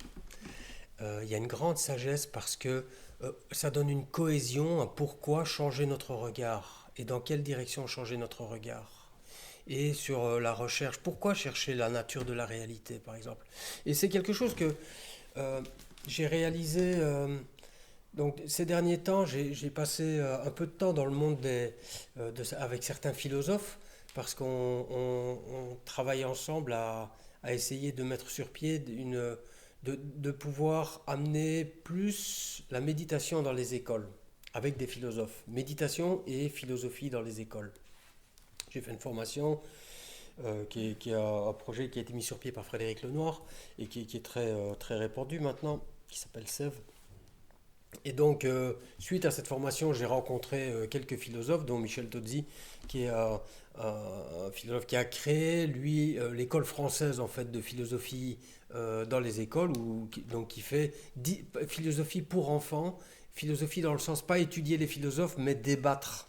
Il y a une grande sagesse parce que ça donne une cohésion à pourquoi changer notre regard et dans quelle direction changer notre regard. Et sur la recherche, pourquoi chercher la nature de la réalité, par exemple. Et c'est quelque chose que j'ai réalisé. Donc, ces derniers temps, j'ai passé un peu de temps dans le monde avec certains philosophes, parce qu'on travaille ensemble à essayer de mettre sur pied de pouvoir amener plus la méditation dans les écoles, avec des philosophes. Méditation et philosophie dans les écoles. J'ai fait une formation qui a un projet qui a été mis sur pied par Frédéric Lenoir et qui est très répandu maintenant, qui s'appelle SEV. Et donc, suite à cette formation, j'ai rencontré quelques philosophes, dont Michel Tozzi, qui est un philosophe qui a créé, lui, l'école française en fait de philosophie dans les écoles, donc qui fait philosophie pour enfants, philosophie dans le sens pas étudier les philosophes, mais débattre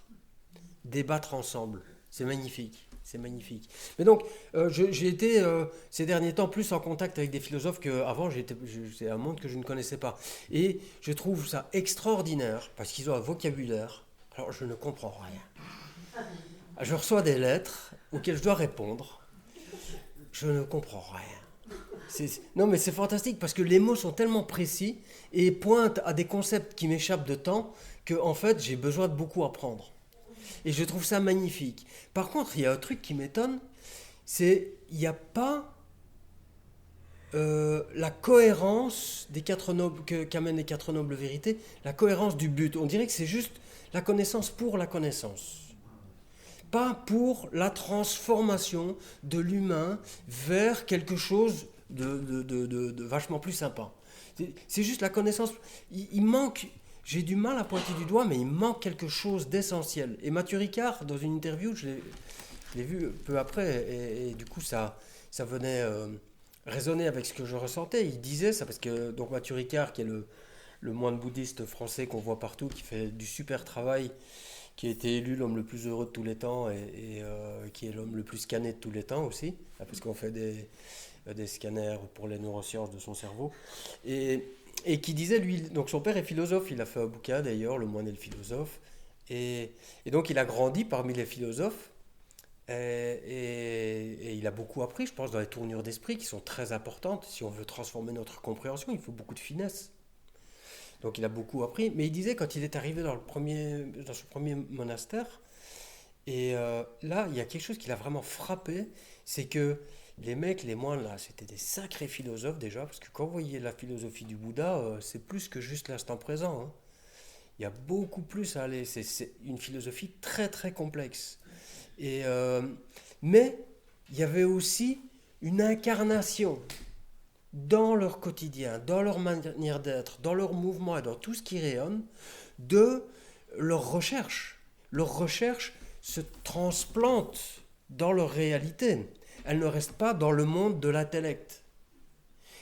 ensemble. C'est magnifique. C'est magnifique. Mais donc, j'ai été ces derniers temps plus en contact avec des philosophes qu'avant. C'est un monde que je ne connaissais pas. Et je trouve ça extraordinaire parce qu'ils ont un vocabulaire. Alors, je ne comprends rien. Je reçois des lettres auxquelles je dois répondre. Je ne comprends rien. Non, mais c'est fantastique parce que les mots sont tellement précis et pointent à des concepts qui m'échappent de temps que, en fait, j'ai besoin de beaucoup apprendre. Et je trouve ça magnifique. Par contre, il y a un truc qui m'étonne, c'est il n'y a pas la cohérence des 4 nobles qu'amènent les 4 nobles vérités, la cohérence du but. On dirait que c'est juste la connaissance pour la connaissance. Pas pour la transformation de l'humain vers quelque chose de vachement plus sympa. C'est juste la connaissance. Il manque... J'ai du mal à pointer du doigt, mais il manque quelque chose d'essentiel. Et Mathieu Ricard, dans une interview, je l'ai vu peu après, et du coup, ça venait résonner avec ce que je ressentais. Il disait ça, parce que donc Mathieu Ricard, qui est le moine bouddhiste français qu'on voit partout, qui fait du super travail, qui a été élu l'homme le plus heureux de tous les temps, et qui est l'homme le plus scanné de tous les temps aussi, parce qu'on fait des scanners pour les neurosciences de son cerveau. Et qui disait, lui, donc son père est philosophe, il a fait un bouquin d'ailleurs, Le moine et le philosophe, Et donc il a grandi parmi les philosophes et il a beaucoup appris, je pense, dans les tournures d'esprit qui sont très importantes. Si on veut transformer notre compréhension, il faut beaucoup de finesse. Donc il a beaucoup appris. Mais il disait quand il est arrivé dans ce premier monastère, et là, il y a quelque chose qui l'a vraiment frappé, c'est que les mecs, les moines, là, c'était des sacrés philosophes déjà, parce que quand vous voyez la philosophie du Bouddha, c'est plus que juste l'instant présent, hein. Il y a beaucoup plus à aller. C'est une philosophie très très complexe. Et, mais il y avait aussi une incarnation dans leur quotidien, dans leur manière d'être, dans leur mouvement et dans tout ce qui rayonne de leur recherche. Leur recherche se transplante dans leur réalité. Elle ne reste pas dans le monde de l'intellect.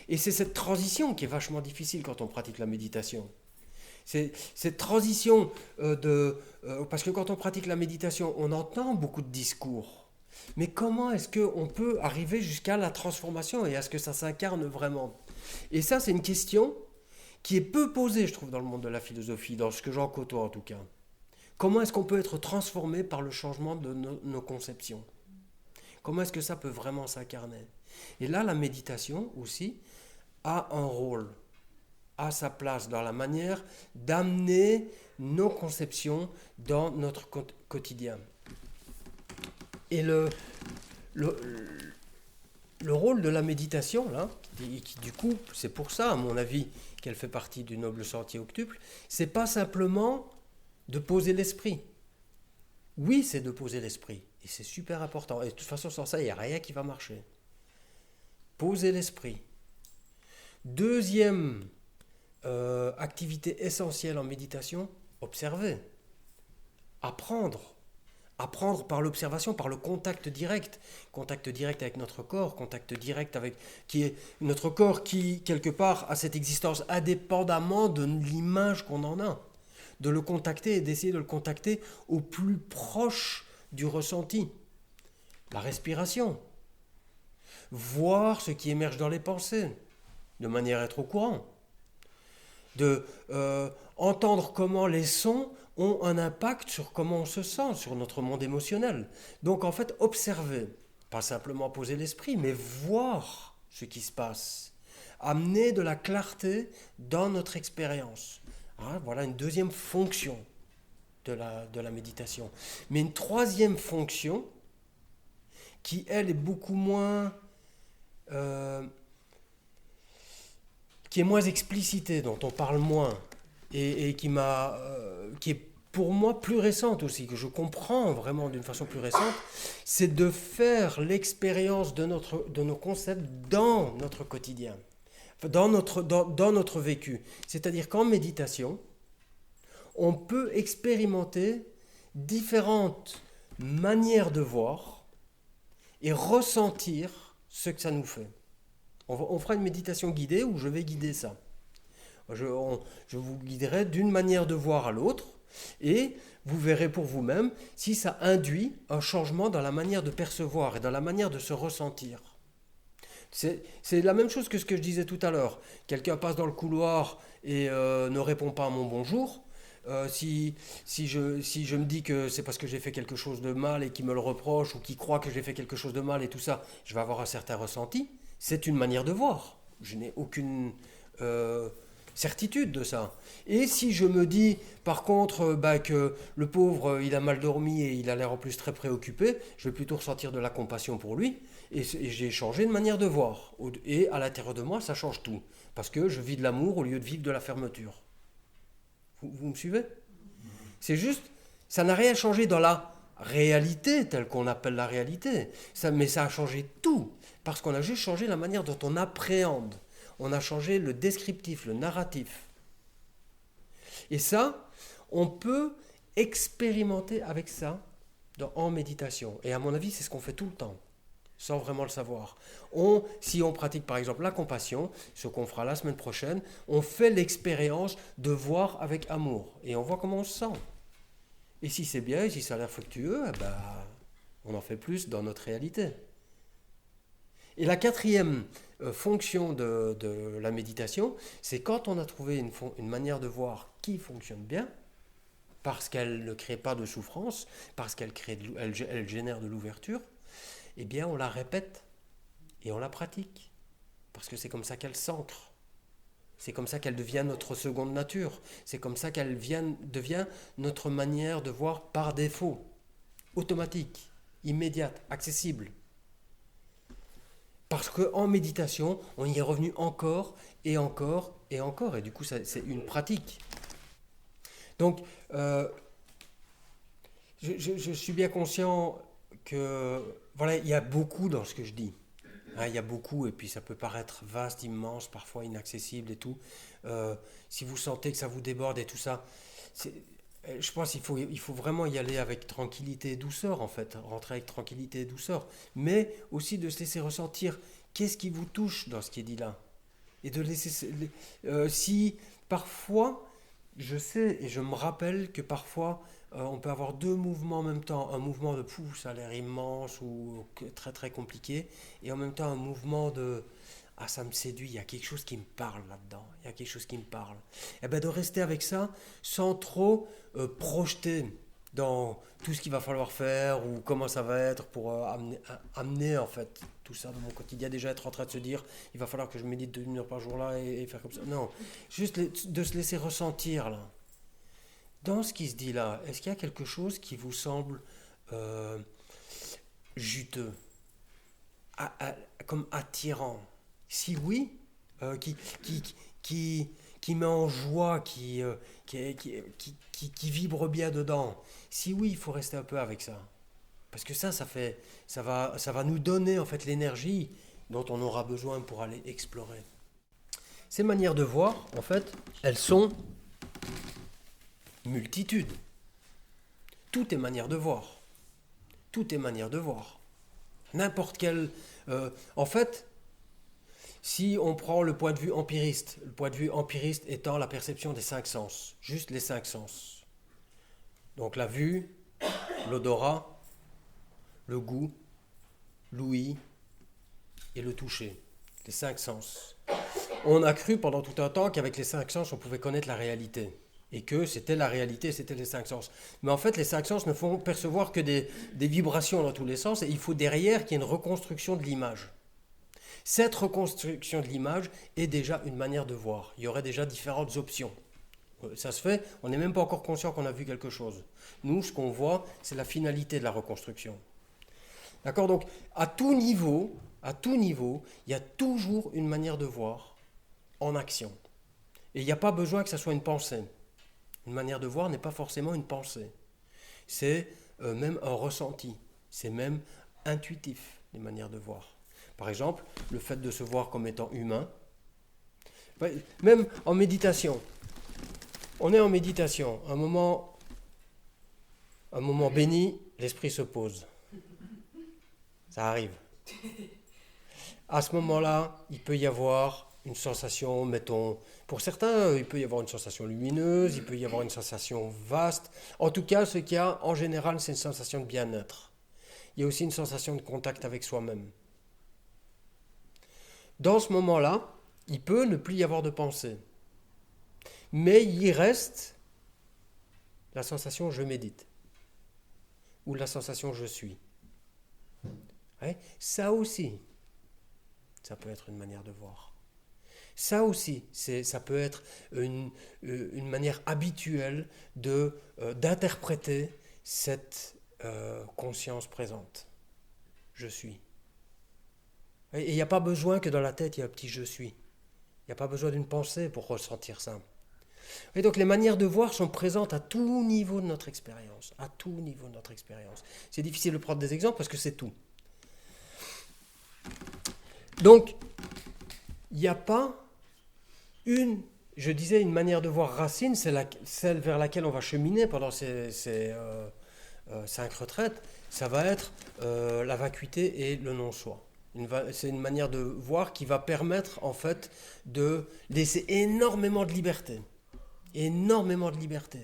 Et c'est cette transition qui est vachement difficile quand on pratique la méditation. C'est cette transition parce que quand on pratique la méditation, on entend beaucoup de discours. Mais comment est-ce qu'on peut arriver jusqu'à la transformation et à ce que ça s'incarne vraiment? Et ça, c'est une question qui est peu posée, je trouve, dans le monde de la philosophie, dans ce que j'en côtoie en tout cas. Comment est-ce qu'on peut être transformé par le changement de nos conceptions? Comment est-ce que ça peut vraiment s'incarner? Et là, la méditation aussi a un rôle, a sa place dans la manière d'amener nos conceptions dans notre quotidien. Et le, le rôle de la méditation, là, qui du coup, c'est pour ça, à mon avis, qu'elle fait partie du noble sentier octuple, c'est pas simplement de poser l'esprit. Oui, c'est de poser l'esprit, et c'est super important. Et de toute façon, sans ça, il n'y a rien qui va marcher. Poser l'esprit. Deuxième activité essentielle en méditation, observer, apprendre. Apprendre par l'observation, par le contact direct avec notre corps, contact direct avec qui est notre corps qui quelque part a cette existence indépendamment de l'image qu'on en a, de le contacter et d'essayer de le contacter au plus proche du ressenti, la respiration, voir ce qui émerge dans les pensées, de manière à être au courant, de entendre comment les sons ont un impact sur comment on se sent, sur notre monde émotionnel. Donc en fait, observer, pas simplement poser l'esprit, mais voir ce qui se passe, amener de la clarté dans notre expérience. Hein, voilà une deuxième fonction de la méditation. Mais une troisième fonction, qui elle est beaucoup moins... qui est moins explicitée, dont on parle moins, et qui est pour moi plus récente aussi, que je comprends vraiment d'une façon plus récente, c'est de faire l'expérience de nos concepts dans notre quotidien, dans notre vécu. C'est-à-dire qu'en méditation, on peut expérimenter différentes manières de voir et ressentir ce que ça nous fait. On fera une méditation guidée où je vais guider ça. Je vous guiderai d'une manière de voir à l'autre et vous verrez pour vous-même si ça induit un changement dans la manière de percevoir et dans la manière de se ressentir. C'est la même chose que ce que je disais tout à l'heure. Quelqu'un passe dans le couloir et ne répond pas à mon bonjour. Si je me dis que c'est parce que j'ai fait quelque chose de mal et qu'il me le reproche ou qu'il croit que j'ai fait quelque chose de mal et tout ça, je vais avoir un certain ressenti. C'est une manière de voir. Je n'ai aucune certitude de ça. Et si je me dis, par contre, que le pauvre, il a mal dormi et il a l'air en plus très préoccupé, je vais plutôt ressentir de la compassion pour lui. Et j'ai changé de manière de voir. Et à l'intérieur de moi, ça change tout. Parce que je vis de l'amour au lieu de vivre de la fermeture. Vous me suivez? C'est juste, ça n'a rien changé dans la réalité, telle qu'on appelle la réalité. Mais ça a changé tout. Parce qu'on a juste changé la manière dont on appréhende. On a changé le descriptif, le narratif. Et ça, on peut expérimenter avec ça en méditation. Et à mon avis, c'est ce qu'on fait tout le temps, sans vraiment le savoir. Si on pratique par exemple la compassion, ce qu'on fera la semaine prochaine, on fait l'expérience de voir avec amour. Et on voit comment on se sent. Et si c'est bien, et si ça a l'air fructueux, on en fait plus dans notre réalité. Et la quatrième fonction de la méditation, c'est quand on a trouvé une manière de voir qui fonctionne bien, parce qu'elle ne crée pas de souffrance, parce elle génère de l'ouverture, eh bien on la répète et on la pratique. Parce que c'est comme ça qu'elle s'ancre. C'est comme ça qu'elle devient notre seconde nature. C'est comme ça qu'elle devient notre manière de voir par défaut, automatique, immédiate, accessible. Parce qu'en méditation, on y est revenu encore et encore et encore. Et du coup, c'est une pratique. Donc, je suis bien conscient que, voilà, il y a beaucoup dans ce que je dis. Hein, il y a beaucoup, et puis ça peut paraître vaste, immense, parfois inaccessible et tout. Si vous sentez que ça vous déborde et tout ça, je pense qu'il faut vraiment y aller avec tranquillité et douceur, en fait. Rentrer avec tranquillité et douceur. Mais aussi de se laisser ressentir qu'est-ce qui vous touche dans ce qui est dit là. Et de laisser... si parfois, je sais et je me rappelle que parfois, on peut avoir deux mouvements en même temps. Un mouvement de pouf, ça a l'air immense ou très très compliqué. Et en même temps, un mouvement de ah, ça me séduit, il y a quelque chose qui me parle là-dedans. Il y a quelque chose qui me parle. Et bien de rester avec ça sans trop projeter dans tout ce qu'il va falloir faire ou comment ça va être pour amener en fait tout ça dans mon quotidien. Déjà être en train de se dire il va falloir que je médite 2 heures par jour là et faire comme ça. Non, juste de se laisser ressentir là. Dans ce qui se dit là, est-ce qu'il y a quelque chose qui vous semble juteux, comme attirant? Si oui, qui, qui, qui met en joie, qui vibre bien dedans. Si oui, il faut rester un peu avec ça. Parce que ça va nous donner en fait l'énergie dont on aura besoin pour aller explorer. Ces manières de voir, en fait, elles sont multitudes. Tout est manière de voir. Tout est manière de voir. N'importe quel... en fait, si on prend le point de vue empiriste, le point de vue empiriste étant la perception des 5 sens, juste les 5 sens. Donc la vue, l'odorat, le goût, l'ouïe et le toucher. Les 5 sens. On a cru pendant tout un temps qu'avec les 5 sens, on pouvait connaître la réalité. Et que c'était la réalité, c'était les 5 sens. Mais en fait, les 5 sens ne font percevoir que des vibrations dans tous les sens, et il faut derrière qu'il y ait une reconstruction de l'image. Cette reconstruction de l'image est déjà une manière de voir. Il y aurait déjà différentes options. Ça se fait, on n'est même pas encore conscient qu'on a vu quelque chose. Nous, ce qu'on voit, c'est la finalité de la reconstruction. D'accord? Donc, à tout niveau, il y a toujours une manière de voir en action. Et il n'y a pas besoin que ça soit une pensée. Une manière de voir n'est pas forcément une pensée. C'est même un ressenti. C'est même intuitif, les manières de voir. Par exemple, le fait de se voir comme étant humain. Même en méditation. On est en méditation. Un moment béni, l'esprit se pose. Ça arrive. À ce moment-là, il peut y avoir une sensation, mettons, pour certains, il peut y avoir une sensation lumineuse, il peut y avoir une sensation vaste. En tout cas, ce qu'il y a, en général, c'est une sensation de bien-être. Il y a aussi une sensation de contact avec soi-même. Dans ce moment-là, il peut ne plus y avoir de pensée. Mais il reste la sensation « je médite » ou la sensation « je suis ». Ouais, ça aussi, ça peut être une manière de voir. Ça aussi, ça peut être une manière habituelle d'interpréter cette conscience présente. Je suis. Et il n'y a pas besoin que dans la tête, il y ait un petit « je suis ». Il n'y a pas besoin d'une pensée pour ressentir ça. Et donc les manières de voir sont présentes à tout niveau de notre expérience. À tout niveau de notre expérience. C'est difficile de prendre des exemples parce que c'est tout. Donc, il n'y a pas je disais, une manière de voir racine, c'est celle vers laquelle on va cheminer pendant ces 5 retraites. Ça va être la vacuité et le non-soi. C'est une manière de voir qui va permettre en fait de laisser énormément de liberté. Énormément de liberté.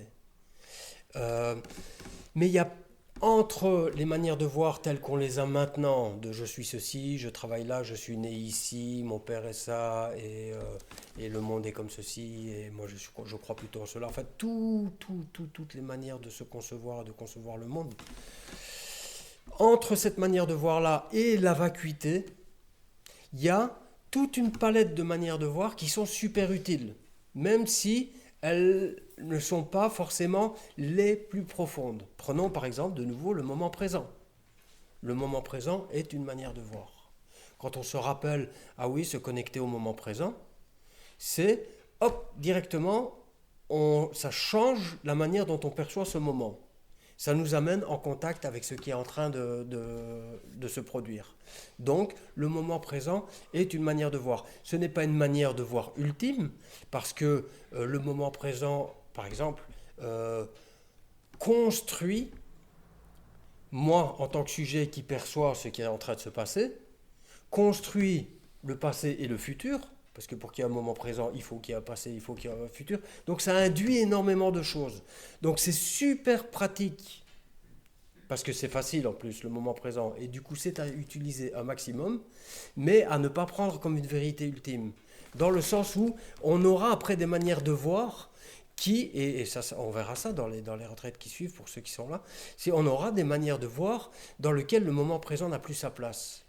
Mais il y a Entre les manières de voir telles qu'on les a maintenant, de je suis ceci, je travaille là, je suis né ici, mon père est ça, et le monde est comme ceci, et moi je crois plutôt en cela. En fait, toutes les manières de se concevoir et de concevoir le monde. Entre cette manière de voir-là et la vacuité, il y a toute une palette de manières de voir qui sont super utiles, même si elles ne sont pas forcément les plus profondes. Prenons par exemple de nouveau le moment présent. Le moment présent est une manière de voir. Quand on se rappelle, ah oui, se connecter au moment présent, c'est, hop, directement, ça change la manière dont on perçoit ce moment. Ça nous amène en contact avec ce qui est en train de se produire. Donc, le moment présent est une manière de voir. Ce n'est pas une manière de voir ultime, parce que le moment présent, par exemple, construit, moi, en tant que sujet qui perçoit ce qui est en train de se passer, construit le passé et le futur, parce que pour qu'il y ait un moment présent, il faut qu'il y ait un passé, il faut qu'il y ait un futur. Donc ça induit énormément de choses. Donc c'est super pratique, parce que c'est facile en plus, le moment présent. Et du coup, c'est à utiliser un maximum, mais à ne pas prendre comme une vérité ultime. Dans le sens où on aura après des manières de voir qui, et ça, on verra ça dans les retraites qui suivent pour ceux qui sont là, on aura des manières de voir dans lesquelles le moment présent n'a plus sa place.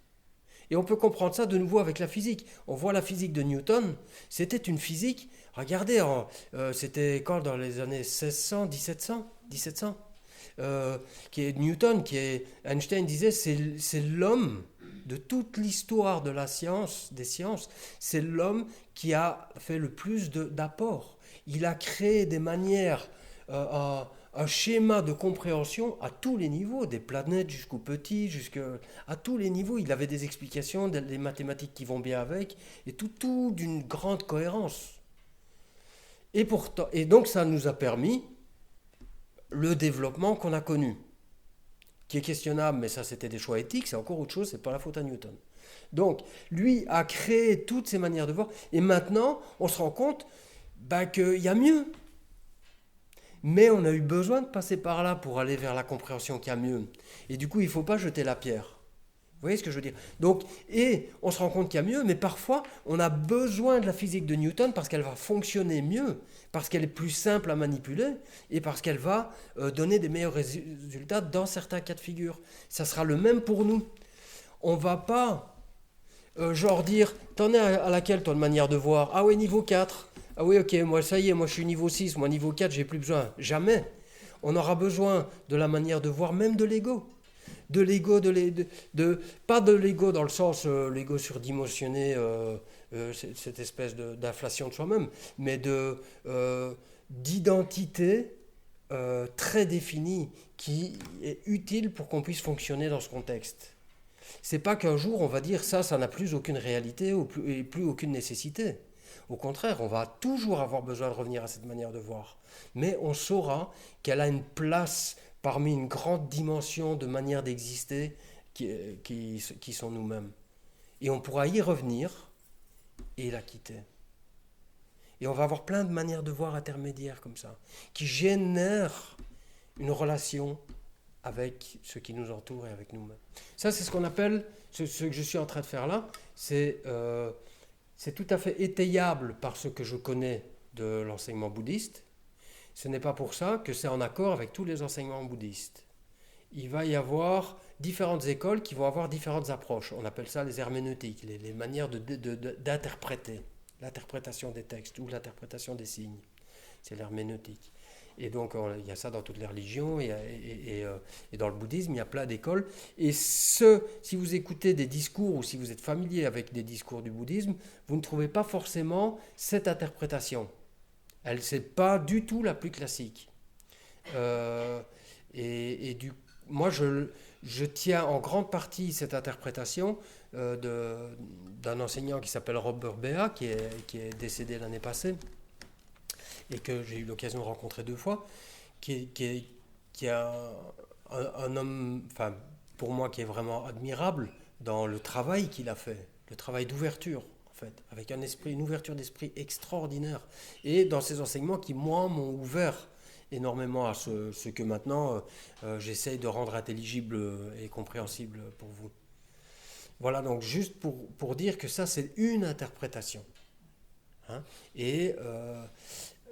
Et on peut comprendre ça de nouveau avec la physique. On voit la physique de Newton, c'était une physique, regardez, c'était quand dans les années 1600, 1700 qui est Newton, Einstein disait, c'est l'homme de toute l'histoire de la science, des sciences, c'est l'homme qui a fait le plus d'apports. Il a créé des manières, un schéma de compréhension à tous les niveaux, des planètes jusqu'aux petits, à tous les niveaux. Il avait des explications, des mathématiques qui vont bien avec, et tout d'une grande cohérence. Et donc ça nous a permis le développement qu'on a connu, qui est questionnable, mais ça c'était des choix éthiques, c'est encore autre chose, c'est pas la faute à Newton. Donc lui a créé toutes ces manières de voir, et maintenant on se rend compte qu'il y a mieux. Mais on a eu besoin de passer par là pour aller vers la compréhension qu'il y a mieux. Et du coup, il ne faut pas jeter la pierre. Vous voyez ce que je veux dire? Donc, et on se rend compte qu'il y a mieux, mais parfois, on a besoin de la physique de Newton parce qu'elle va fonctionner mieux, parce qu'elle est plus simple à manipuler et parce qu'elle va donner des meilleurs résultats dans certains cas de figure. Ça sera le même pour nous. On ne va pas, genre dire, t'en es à laquelle, toi, de manière de voir? Ah oui, niveau 4. Ah oui, ok, moi ça y est, moi je suis niveau 6, moi niveau 4, j'ai plus besoin. Jamais. On aura besoin de la manière de voir, même de l'ego. De l'ego, pas de l'ego dans le sens l'ego surdimensionné, cette espèce d'inflation de soi-même, mais d'identité très définie qui est utile pour qu'on puisse fonctionner dans ce contexte. C'est pas qu'un jour on va dire ça n'a plus aucune réalité et plus aucune nécessité. Au contraire, on va toujours avoir besoin de revenir à cette manière de voir. Mais on saura qu'elle a une place parmi une grande dimension de manières d'exister qui sont nous-mêmes. Et on pourra y revenir et la quitter. Et on va avoir plein de manières de voir intermédiaires comme ça, qui génèrent une relation avec ce qui nous entoure et avec nous-mêmes. Ça, c'est ce qu'on appelle, ce que je suis en train de faire là, c'est tout à fait étayable par ce que je connais de l'enseignement bouddhiste. Ce n'est pas pour ça que c'est en accord avec tous les enseignements bouddhistes. Il va y avoir différentes écoles qui vont avoir différentes approches. On appelle ça les herméneutiques, les manières d'interpréter, l'interprétation des textes ou l'interprétation des signes. C'est l'herméneutique. Et donc, il y a ça dans toutes les religions et dans le bouddhisme, il y a plein d'écoles. Et si vous écoutez des discours ou si vous êtes familier avec des discours du bouddhisme, vous ne trouvez pas forcément cette interprétation. Elle, c'est pas du tout la plus classique. Moi, je tiens en grande partie cette interprétation d'un enseignant qui s'appelle Robert Bea, qui est décédé l'année passée, et que j'ai eu l'occasion de rencontrer 2 fois, qui est un homme, enfin, pour moi, qui est vraiment admirable dans le travail qu'il a fait, le travail d'ouverture, en fait, avec une ouverture d'esprit extraordinaire, et dans ses enseignements qui, moi, m'ont ouvert énormément à ce que maintenant j'essaye de rendre intelligible et compréhensible pour vous. Voilà, donc juste pour dire que ça, c'est une interprétation. Hein. Et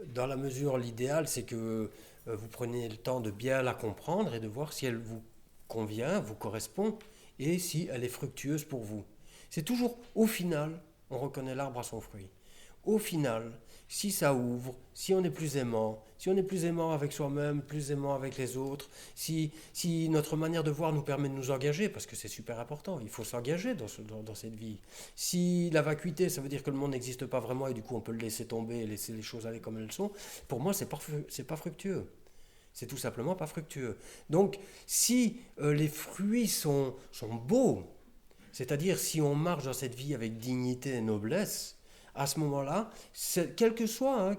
dans la mesure, l'idéal, c'est que vous preniez le temps de bien la comprendre et de voir si elle vous convient, vous correspond, et si elle est fructueuse pour vous. C'est toujours, au final, on reconnaît l'arbre à son fruit. Au final, si ça ouvre, si on est plus aimant, si on est plus aimant avec soi-même, plus aimant avec les autres, si notre manière de voir nous permet de nous engager, parce que c'est super important, il faut s'engager dans cette vie. Si la vacuité, ça veut dire que le monde n'existe pas vraiment et du coup on peut le laisser tomber et laisser les choses aller comme elles sont, pour moi c'est pas fructueux. C'est tout simplement pas fructueux. Donc si les fruits sont beaux, c'est-à-dire si on marche dans cette vie avec dignité et noblesse, à ce moment-là, quelle que soit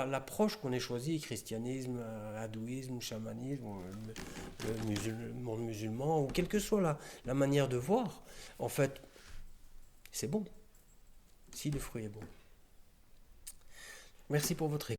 l'approche qu'on ait choisie, christianisme, hindouisme, chamanisme, le monde musulman, ou quelle que soit la manière de voir, en fait, c'est bon, si le fruit est bon. Merci pour votre écoute.